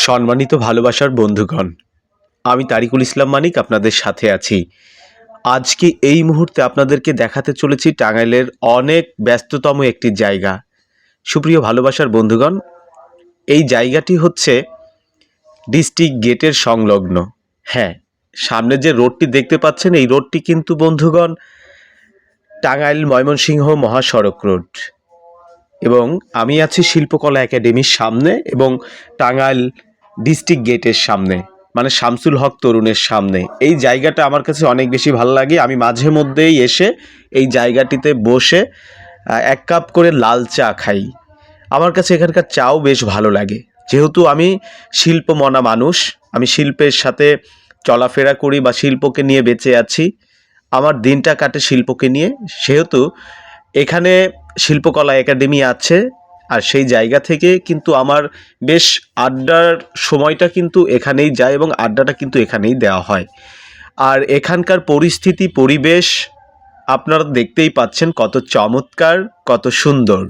সম্মানিত ভালোবাসার বন্ধুগণ, আমি তারিকুল ইসলাম মানিক আপনাদের সাথে আছি। আজকে এই মুহূর্তে আপনাদেরকে দেখাতে চলেছি টাঙ্গাইলের অনেক ব্যস্ততম একটি জায়গা। সুপ্রিয় ভালোবাসার বন্ধুগণ, এই জায়গাটি হচ্ছে ডিস্ট্রিক্ট গেটের সংলগ্ন। হ্যাঁ, সামনে যে রোডটি দেখতে পাচ্ছেন এই রোডটি কিন্তু বন্ধুগণ টাঙ্গাইল ময়মনসিংহ মহাসড়ক রোড। এবং আমি আছি শিল্পকলা একাডেমির সামনে এবং টাঙ্গাইল ডিস্ট্রিক্ট গেটের সামনে, মানে শামসুল হক তরুণের সামনে। এই জায়গাটা আমার কাছে অনেক বেশি ভালো লাগে। আমি মাঝে মধ্যেই এসে এই জায়গাটিতে বসে এক কাপ করে লাল চা খাই। আমার কাছে এখানকার চাও বেশ ভালো লাগে। যেহেতু আমি শিল্পমনা মানুষ, আমি শিল্পের সাথে চলাফেরা করি বা শিল্পকে নিয়ে বেঁচে আছি, আমার দিনটা কাটে শিল্পকে নিয়ে, সেহেতু এখানে শিল্পকলা একাডেমি আছে। আর সেই জায়গা থেকে কিন্তু আমার বেশ আড্ডার সময়টা কিন্তু এখানেই যায় এবং আড্ডাটা কিন্তু এখানেই দেওয়া হয়। আর এখানকার পরিস্থিতি পরিবেশ আপনারা দেখতেই পাচ্ছেন কত চমৎকার, কত সুন্দর।